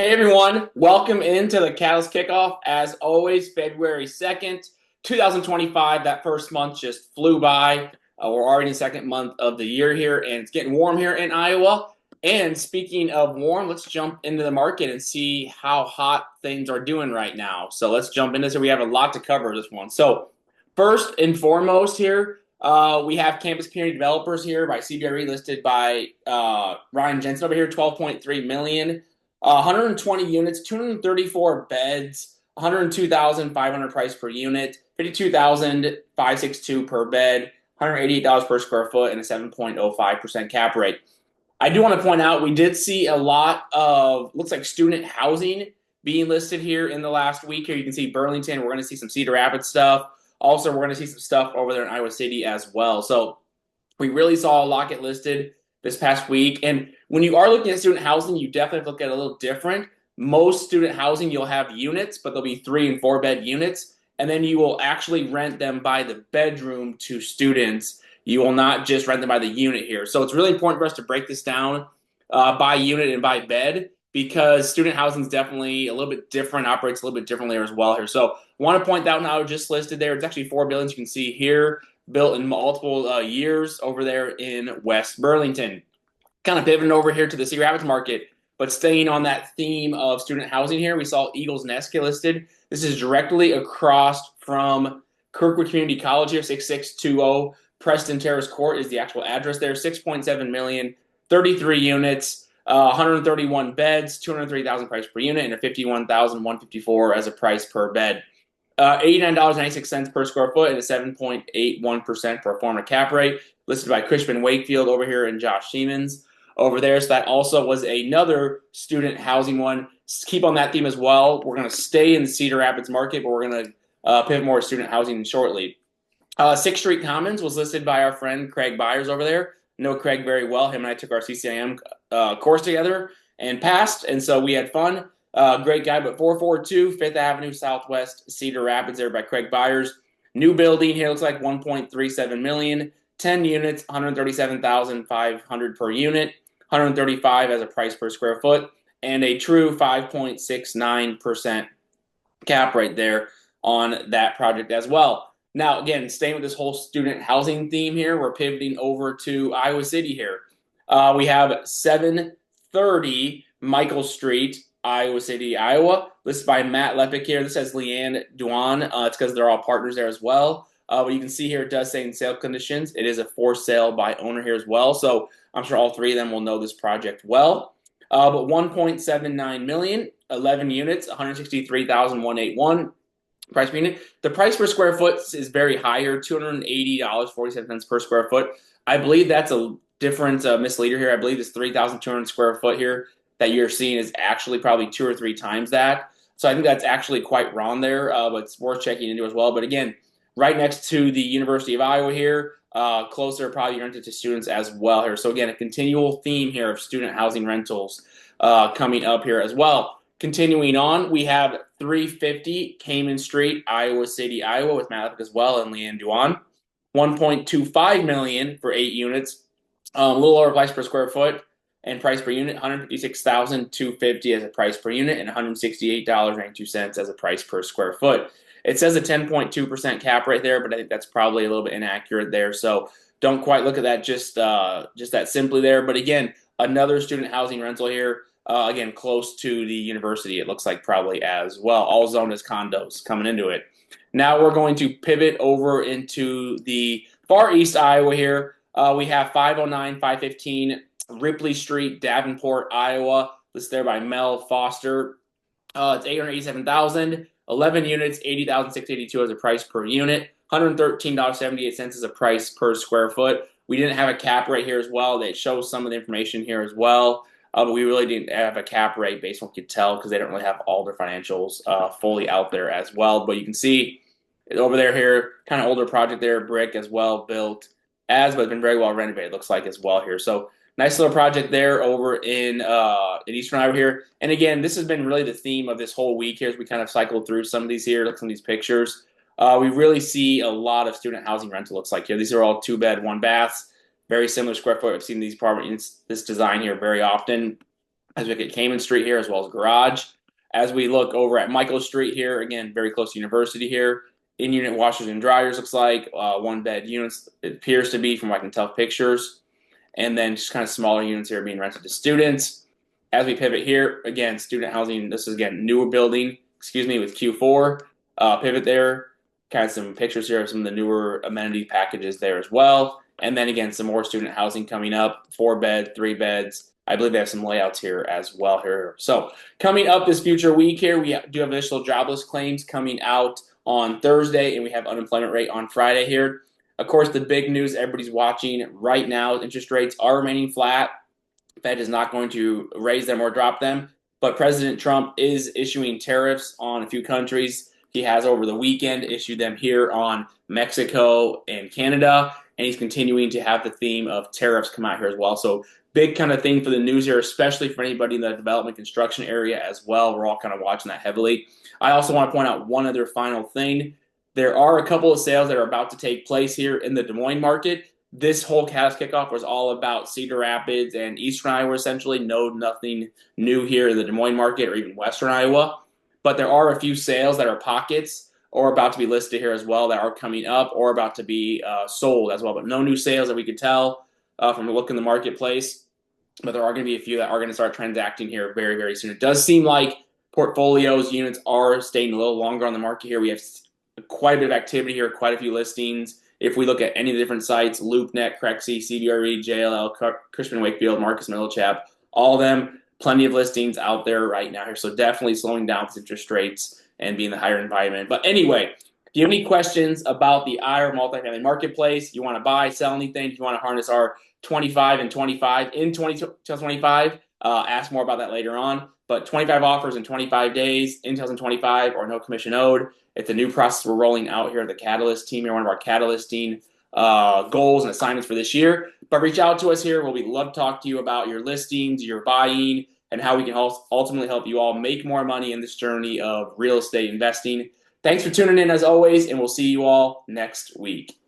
Hey everyone, welcome into the KataLYST Kickoff. As always, February 2nd, 2025. That first month just flew by. We're already in the second month of the year here, and it's getting warm here in Iowa. And speaking of warm, let's jump into the market and see how hot things are doing right now. So let's jump into this. We have a lot to cover this one. So first and foremost here, we have Campus Community Developers here by CBRE listed by Ryan Jensen over here, 12.3 million. 120 units, 234 beds, 102,500 price per unit, 52,562 per bed, $188 per square foot, and a 7.05% cap rate. I do want to point out we did see a lot of looks like student housing being listed here in the last week. Here you can see Burlington. We're going to see some Cedar Rapids stuff. Also, we're going to see some stuff over there in Iowa City as well. So we really saw a lot get listed this past week. And when you are looking at student housing, you definitely look at it a little different. Most student housing, you'll have units, but there'll be 3 and 4 bed units. And then you will actually rent them by the bedroom to students. You will not just rent them by the unit here. So it's really important for us to break this down by unit and by bed, because student housing is definitely a little bit different, operates a little bit differently as well here. So I want to point out now just listed there, it's actually 4 buildings you can see here, built in multiple years over there in West Burlington. Kind of pivoting over here to the Cedar Rapids market, but staying on that theme of student housing here, we saw Eagles Nest get listed. This is directly across from Kirkwood Community College here, 6620 Preston Terrace Court is the actual address there, 6.7 million, 33 units, 131 beds, 203,000 price per unit, and a 51,154 as a price per bed. $89.96 per square foot and a 7.81% pro forma cap rate, listed by Crispin Wakefield over here and Josh Siemens over there. So that also was another student housing one. Keep on that theme as well. We're going to stay in the Cedar Rapids market, but we're going to pivot more to student housing shortly. 6th Street Commons was listed by our friend Craig Byers over there. Know Craig very well. Him and I took our CCIM course together and passed, and so we had fun. Great guy, but 442 5th Avenue Southwest, Cedar Rapids there by Craig Byers. New building here looks like 1.37 million, 10 units, 137,500 per unit, 135 as a price per square foot, and a true 5.69% cap rate there on that project as well. Now, again, staying with this whole student housing theme here, we're pivoting over to Iowa City here. We have 730 Michael Street, Iowa City, Iowa, listed by Matt Lepic here. This has Leanne Duan. It's because they're all partners there as well. But you can see here it does say in sale conditions, it is a for sale by owner here as well. So I'm sure all 3 of them will know this project well. But 1.79 million, 11 units, 163,181 price per unit. The price per square foot is very higher, $280.47 per square foot. I believe that's a different misleader here. I believe this 3,200 square foot here that you're seeing is actually probably 2 or 3 times that. So I think that's actually quite wrong there, but it's worth checking into as well. But again, right next to the University of Iowa here, closer probably rented to students as well here. So again, a continual theme here of student housing rentals coming up here as well. Continuing on, we have 350 Cayman Street, Iowa City, Iowa, with Matt as well and Leanne Duan. 1.25 million for 8 units, a little lower price per square foot and price per unit, 156,250 as a price per unit, and $168.92 as a price per square foot. It says a 10.2% cap rate there, but I think that's probably a little bit inaccurate there. So don't quite look at that just that simply there. But again, another student housing rental here. Again, close to the university, it looks like probably as well. All zoned as condos coming into it. Now we're going to pivot over into the far east Iowa here. We have 509, 515 Ripley Street, Davenport, Iowa. Listed there by Mel Foster. It's 887,000, 11 units, 80,682 as a price per unit, $113.78 as a price per square foot. We didn't have a cap rate here as well. They show some of the information here as well. But we really didn't have a cap rate based on what you could tell, because they don't really have all their financials fully out there as well. But you can see over there here, kind of older project there, brick as well built but it's been very well renovated, looks like as well here. So nice little project there over in Eastern Iowa here. And again, this has been really the theme of this whole week here as we kind of cycled through some of these here, look at some of these pictures. We really see a lot of student housing rental, looks like here. These are all 2-bed, 1-baths. Very similar square foot. I've seen these apartments, this design here very often. as we look at Cayman Street here, as well as Garage. As we look over at Michael Street here, again, very close to University here. In-unit washers and dryers looks like 1-bed units. It appears to be from what I can tell pictures. And then just kind of smaller units here being rented to students. As we pivot here, again, student housing. This is, again, newer building, excuse me, with Q4. Pivot there. Kind of some pictures here of some of the newer amenity packages there as well. And then, again, some more student housing coming up. 4-bed, 3 beds. I believe they have some layouts here as well here. So coming up this future week here, we do have initial jobless claims coming out on Thursday, and we have unemployment rate on Friday here. Of course, the big news everybody's watching right now, interest rates are remaining flat. Fed is not going to raise them or drop them, but President Trump is issuing tariffs on a few countries. He has over the weekend issued them here on Mexico and Canada, and he's continuing to have the theme of tariffs come out here as well. So big kind of thing for the news here, especially for anybody in the development construction area as well. We're all kind of watching that heavily. I also want to point out one other final thing. There are a couple of sales that are about to take place here in the Des Moines market. This whole KataLYST Kickoff was all about Cedar Rapids and Eastern Iowa, essentially. Nothing new here in the Des Moines market or even Western Iowa. But there are a few sales that are pockets or about to be listed here as well that are coming up or about to be sold as well. But no new sales that we could tell from a look in the marketplace. But there are going to be a few that are going to start transacting here very, very soon. It does seem like portfolios, units are staying a little longer on the market here. We have quite a bit of activity here, quite a few listings. If we look at any of the different sites, LoopNet, Crexy, CBRE, JLL, Cushman Wakefield, Marcus Millichap, all of them, plenty of listings out there right now here. So definitely slowing down with interest rates and being the higher environment. But anyway, if you have any questions about the IRA multifamily marketplace, you want to buy, sell anything, if you want to harness our 25 and 25 in 2025, ask more about that later on. But 25 offers in 25 days in 2025 or no commission owed. It's a new process we're rolling out here at the KataLYST team. You're one of our KataLYSTing goals and assignments for this year. But reach out to us here. We'd love to talk to you about your listings, your buying, and how we can ultimately help you all make more money in this journey of real estate investing. Thanks for tuning in as always, and we'll see you all next week.